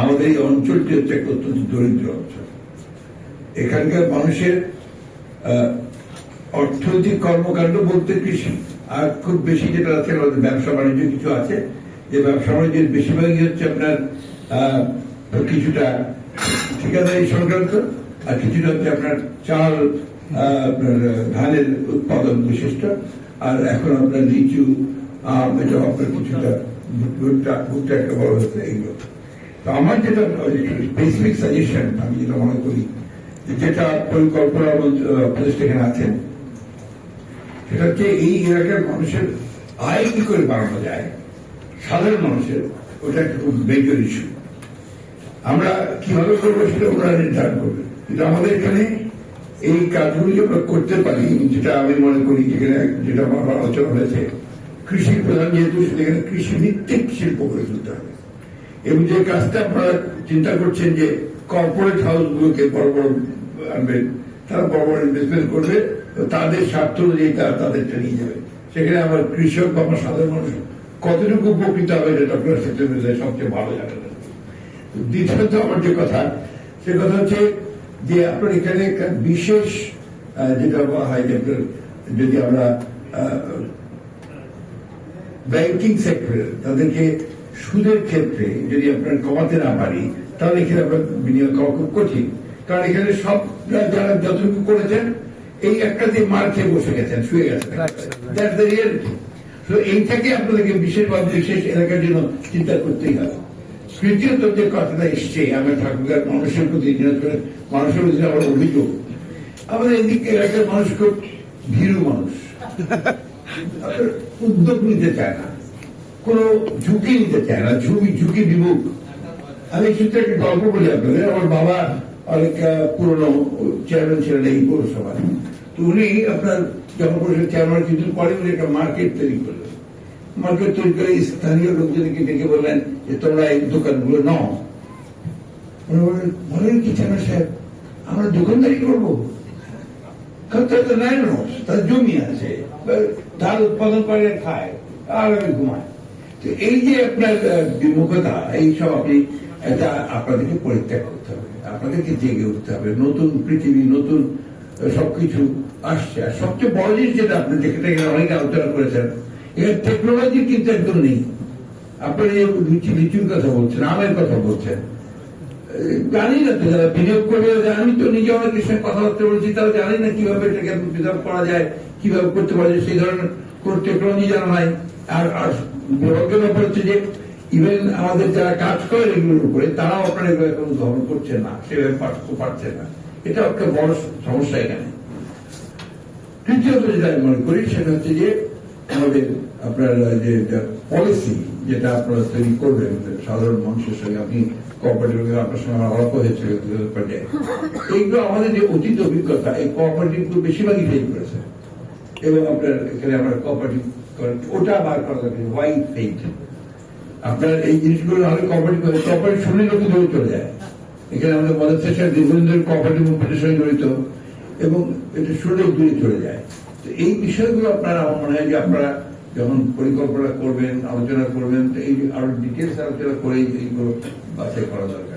আমাদের এই অঞ্চলটি হচ্ছে একটা অত্যন্ত দরিদ্র অঞ্চল। এখানকার মানুষের অর্থনৈতিক কর্মকাণ্ড বলতে কৃষি, আর খুব বেশি যেটা আছে আমাদের ব্যবসা বাণিজ্য কিছু আছে, যে ব্যবসা বাণিজ্যের বেশিরভাগই হচ্ছে আপনার কিছুটা ঠিকাদারি সংক্রান্ত, আর কিছুটা হচ্ছে আপনার চাল, আপনার ধানের উৎপাদন বিশিষ্ট, আর এখন আপনার লিচু, আম, এটা আপনার কিছুটা ভুট্টা একটা বড় হচ্ছে এইগুলো। তো আমার যেটা স্পেসিফিক সাজেশন, আমি যেটা মনে করি যেটা পরিকল্পনা উপদেষ্টা এখানে আছেন, সেটা হচ্ছে এই এলাকার মানুষের আয় কি করে বাড়ানো যায়, সাধারণ মানুষের, ওটা একটা খুব মেজর ইস্যু। আমরা কিভাবে করবো সেটা ওরা নির্ধারণ করবে, কিন্তু আমাদের এখানে এই কাজগুলি আমরা করতে পারি, যেটা আমি মনে করি যেখানে যেটা আমার আলোচনা হয়েছে, কৃষি প্রধান যেহেতু সেখানে কৃষি ভিত্তিক শিল্প গড়ে তুলতে হবে। এবং যে কাজটা আপনারা চিন্তা করছেন যে কর্পোরেট হাউস গুলোকে বড় বড় আনবেন, তারা বড় বড় ইনভেস্টমেন্ট করবে, তাদের স্বার্থ অনুযায়ী তারা তাদেরটা নিয়ে যাবে। সেখানে আমার কৃষক বা আমার সাধারণ মানুষ কতটুকু উপকৃত হবে সেটা আপনার সেক্টর সবচেয়ে ভালো জানেন। দ্বিতীয়ত আমার যে কথা, সে কথা হচ্ছে যে আপনার এখানে একটা বিশেষ যেটা বলা হয় যে যদি আমরা ব্যাংকিং সেক্টরে তাদেরকে সুদের ক্ষেত্রে যদি আপনার কমাতে না পারি, তাহলে এখানে আপনার বিনিয়োগ করা খুব কঠিন। কারণ এখানে সব যারা যতটুকু করেছেন এই একটা দিয়ে মার খেয়ে বসে গেছেন, শুয়ে গেছেন। এইটাকে আপনাদেরকে বিশেষভাবে বিশেষ এলাকার জন্য চিন্তা করতেই হবে। তৃতীয়ত যে কথাটা এসছে আমার ঠাকুরগার মানুষের প্রতি, মানুষের প্রতি আমার অভিযোগ, আমাদের এদিকে এলাকার মানুষ খুব ভীরু মানুষ, উদ্যোগ নিতে চায় না, কোন ঝুঁকি নিতে চায় না, ঝুঁকি বিমুখ। আমি শুধু একটা গল্প বলি আপনাদের। আমার বাবা অনেক পুরনো চেয়ারম্যান ছিলেন এই পৌরসভায়। তো উনি আপনার যখন পৌরসভার চেয়ারম্যান কিন্তু পরে উনি একটা মার্কেট তৈরি করলেন। মার্কেট তৈরি করে স্থানীয় লোকজনকে ডেকে বললেন যে তোমরা এই দোকানগুলো নাও। বলেন কি চেয়ারম্যান সাহেব, আমরা দোকানদারি করবো? তাদের নাই না, তাদের জমি আছে, ধান উৎপাদন করে খায় আর আমি ঘুমায়। তো এই যে আপনার বিমুখতা, এইসব আপনি এটা আপনাদেরকে পরিত্যাগ করতে হবে, আপনাদেরকে জেগে উঠতে হবে। নতুন পৃথিবী, নতুন সবকিছু আসছে। আর সবচেয়ে বড় জিনিস যেটা আপনি যেটা অনেক আলোচনা করেছেন, এখানে টেকনোলজি কিন্তু একদম নেই। আপনার এই লিচুর কথা বলছেন, আমের কথা বলছেন, জানি না তো যারা বিনিয়োগ করবে। আমি তো নিজে অনেকের সঙ্গে কথাবার্তা বলছি, তারা জানি না কিভাবে এটাকে প্রিজার্ভ করা যায়, কিভাবে করতে পারে, সেই ধরনের কোন টেকনোলজি জানা নাই। আর দুর্ভাগ্যের ব্যাপার হচ্ছে যে ইভেন আমাদের যারা কাজ করে এগুলোর উপরে, তারাও আপনার এগুলো এখন গ্রহণ করছে না, সেভাবে পারছে না। এটা একটা বড় সমস্যা এখানে। তৃতীয়ত যেটা আমি মনে করি সেটা হচ্ছে যে আমাদের আপনার যে পলিসি যেটা আপনারা তৈরি করবেন সাধারণ মানুষের সঙ্গে, আপনি কোঅপারেটিভ, আপনার সঙ্গে আমার আলাপ হয়েছিল এইগুলো আমাদের যে অতীত অভিজ্ঞতা, এই কোঅপারেটিভ গুলো বেশিরভাগই ফেল করেছে। এবং আপনার এখানে আমরা কোঅপারেটিভ ওটা বার করা যাবে, হোয়াইট ফেইট। আপনার এই জিনিসগুলো নাহলে কোঅপারেটিভ শুনলে লোক দূরে চলে যায়। এখানে আমাদের মদের সেশন দীর্ঘদিন ধরে কোঅপারেটিভ মুভমেন্টের সঙ্গে জড়িত, এবং এটা শুনলে দূরে চলে যায়। তো এই বিষয়গুলো আপনারা, আমার মনে হয় যে আপনারা যখন পরিকল্পনা করবেন, আলোচনা করবেন, এই আরো ডিটেলস আলোচনা করে এইগুলো বাছাই করা দরকার।